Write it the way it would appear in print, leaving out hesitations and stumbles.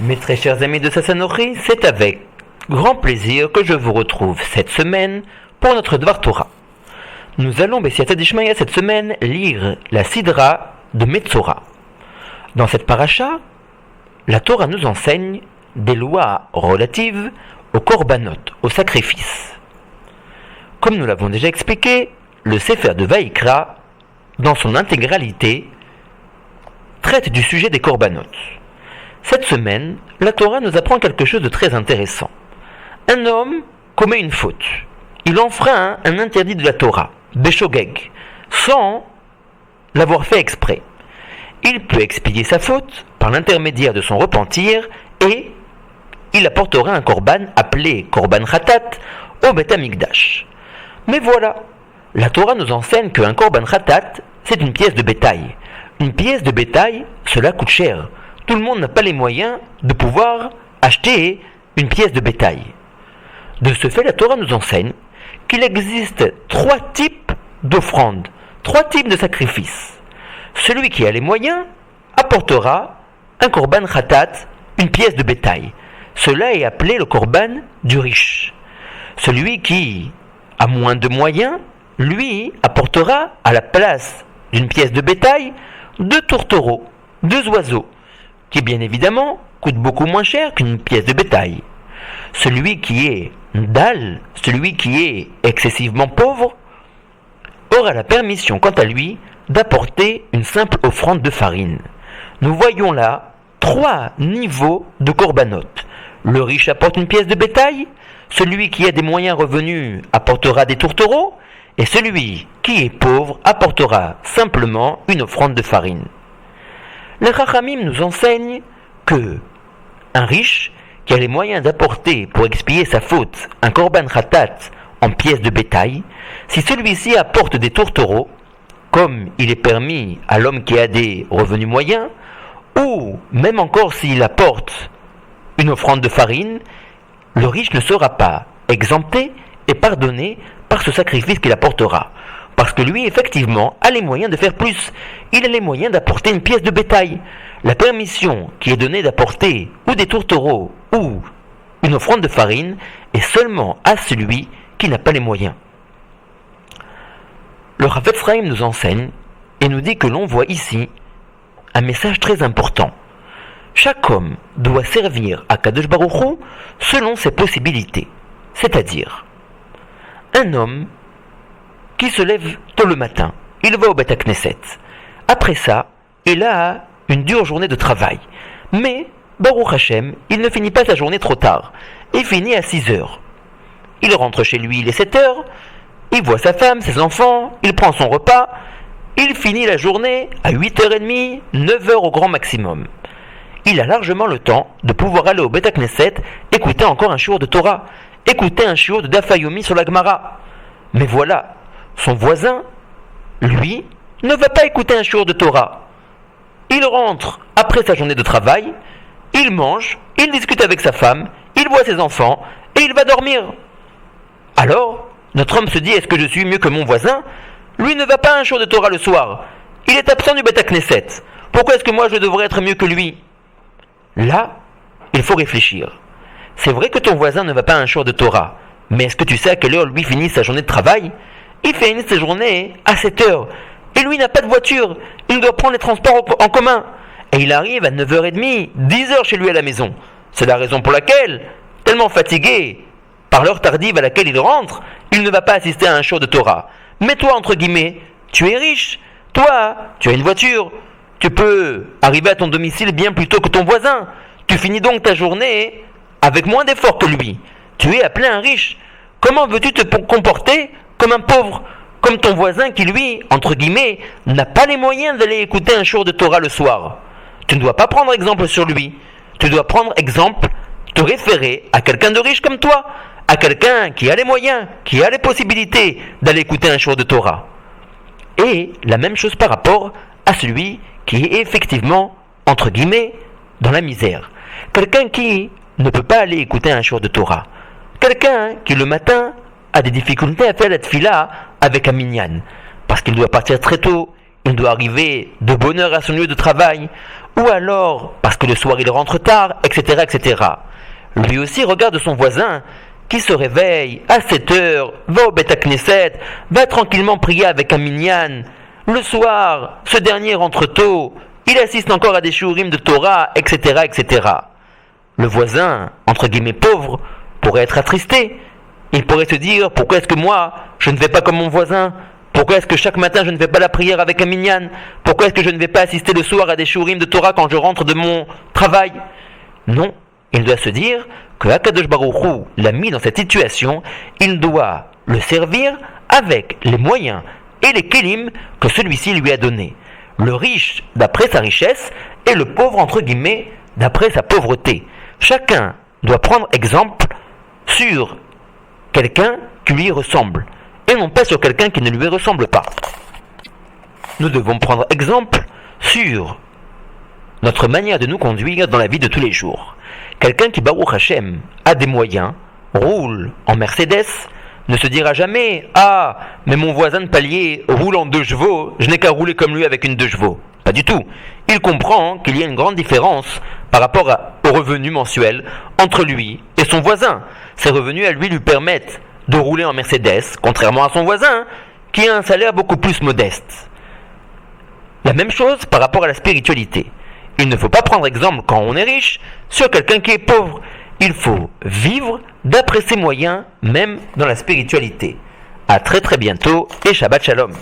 Mes très chers amis de Sassanori, c'est avec grand plaisir que je vous retrouve cette semaine pour notre Dvar Torah. Nous allons, Bessiata Dishmaya, cette semaine lire la Sidra de Metzora. Dans cette paracha, la Torah nous enseigne des lois relatives aux korbanot, aux sacrifices. Comme nous l'avons déjà expliqué, le Sefer de Vaïkra, dans son intégralité, traite du sujet des korbanot. Cette semaine, la Torah nous apprend quelque chose de très intéressant. Un homme commet une faute. Il enfreint un interdit de la Torah, Beshogeg, sans l'avoir fait exprès. Il peut expier sa faute par l'intermédiaire de son repentir et il apportera un korban appelé korban khatat au Beth Amikdash. Mais voilà, la Torah nous enseigne qu'un korban khatat, c'est une pièce de bétail. Une pièce de bétail, cela coûte cher. Tout le monde n'a pas les moyens de pouvoir acheter une pièce de bétail. De ce fait, la Torah nous enseigne qu'il existe 3 types d'offrandes, 3 types de sacrifices. Celui qui a les moyens apportera un korban khatat, une pièce de bétail. Cela est appelé le korban du riche. Celui qui a moins de moyens, lui, apportera à la place d'une pièce de bétail 2 tourtereaux, 2 oiseaux, qui bien évidemment coûtent beaucoup moins cher qu'une pièce de bétail. Celui qui est dal, celui qui est excessivement pauvre, aura la permission quant à lui d'apporter une simple offrande de farine. Nous voyons là 3 niveaux de korbanot. Le riche apporte une pièce de bétail, celui qui a des moyens revenus apportera des tourtereaux, et celui qui est pauvre apportera simplement une offrande de farine. Les Chachamim nous enseignent que un riche qui a les moyens d'apporter pour expier sa faute un korban khatat en pièces de bétail, si celui-ci apporte des tourtereaux, comme il est permis à l'homme qui a des revenus moyens, ou même encore s'il apporte une offrande de farine, le riche ne sera pas exempté et pardonné par ce sacrifice qu'il apportera. Parce que lui, effectivement, a les moyens de faire plus. Il a les moyens d'apporter une pièce de bétail. La permission qui est donnée d'apporter ou des tourtereaux ou une offrande de farine est seulement à celui qui n'a pas les moyens. Le Chafetz Chaim nous enseigne et nous dit que l'on voit ici un message très important. Chaque homme doit servir à Kadosh Baruch Hu selon ses possibilités. C'est-à-dire, un homme qui se lève tôt le matin, il va au Beth Knesset. Après ça, il a une dure journée de travail. Mais, Baruch Hashem, il ne finit pas sa journée trop tard. Il finit à 6 heures. Il rentre chez lui, il est 7 heures. Il voit sa femme, ses enfants, il prend son repas. Il finit la journée à 8h30, 9h au grand maximum. Il a largement le temps de pouvoir aller au Beth Knesset, écouter encore un shiur de Torah, écouter un shiur de Daf Yomi sur la Gemara. Mais voilà, son voisin, lui, ne va pas écouter un shiur de Torah. Il rentre après sa journée de travail, il mange, il discute avec sa femme, il voit ses enfants et il va dormir. Alors, notre homme se dit, est-ce que je suis mieux que mon voisin? Lui ne va pas à un shiur de Torah le soir. Il est absent du Beth Knesset. Pourquoi est-ce que moi je devrais être mieux que lui? Là, il faut réfléchir. C'est vrai que ton voisin ne va pas à un shiur de Torah, mais est-ce que tu sais à quelle heure lui finit sa journée de travail? Il finit sa journée à 7 heures. Et lui n'a pas de voiture. Il doit prendre les transports en commun. Et il arrive à 9h30, 10h chez lui à la maison. C'est la raison pour laquelle, tellement fatigué par l'heure tardive à laquelle il rentre, il ne va pas assister à un shiur de Torah. Mais toi, entre guillemets, tu es riche. Toi, tu as une voiture. Tu peux arriver à ton domicile bien plus tôt que ton voisin. Tu finis donc ta journée avec moins d'efforts que lui. Tu es appelé un riche. Comment veux-tu te comporter comme un pauvre, comme ton voisin qui, lui, entre guillemets, n'a pas les moyens d'aller écouter un shiur de Torah le soir? Tu ne dois pas prendre exemple sur lui. Tu dois prendre exemple, te référer à quelqu'un de riche comme toi, à quelqu'un qui a les moyens, qui a les possibilités d'aller écouter un shiur de Torah. Et la même chose par rapport à celui qui est effectivement, entre guillemets, dans la misère. Quelqu'un qui ne peut pas aller écouter un shiur de Torah. Quelqu'un qui le matin a des difficultés à faire la tfila avec un minyan, parce qu'il doit partir très tôt, il doit arriver de bonne heure à son lieu de travail, ou alors parce que le soir il rentre tard, etc., etc. Lui aussi regarde son voisin qui se réveille à 7 heures, va au Beth Knesset, va tranquillement prier avec un minyan. Le soir, ce dernier rentre tôt, il assiste encore à des shiurim de Torah, etc., etc. Le voisin, entre guillemets pauvre, pourrait être attristé. Il pourrait se dire, pourquoi est-ce que moi, je ne vais pas comme mon voisin? Pourquoi est-ce que chaque matin je ne vais pas la prière avec un minyan? Pourquoi est-ce que je ne vais pas assister le soir à des shiurim de Torah quand je rentre de mon travail? Non, il doit se dire que Akadosh Baruch Hu l'a mis dans cette situation, il doit le servir avec les moyens et les kelim que celui-ci lui a donnés. Le riche d'après sa richesse et le pauvre entre guillemets d'après sa pauvreté. Chacun doit prendre exemple sur quelqu'un qui lui ressemble et non pas sur quelqu'un qui ne lui ressemble pas. Nous devons prendre exemple sur notre manière de nous conduire dans la vie de tous les jours. Quelqu'un qui, Baruch Hashem, a des moyens, roule en Mercedes, ne se dira jamais « Ah, mais mon voisin de palier roule en 2 chevaux, je n'ai qu'à rouler comme lui avec une 2 chevaux. » Pas du tout. Il comprend qu'il y a une grande différence par rapport aux revenus mensuels entre lui et son voisin. Ses revenus à lui permettent de rouler en Mercedes, contrairement à son voisin, qui a un salaire beaucoup plus modeste. La même chose par rapport à la spiritualité. Il ne faut pas prendre exemple quand on est riche sur quelqu'un qui est pauvre. Il faut vivre d'après ses moyens, même dans la spiritualité. À très très bientôt et Shabbat Shalom.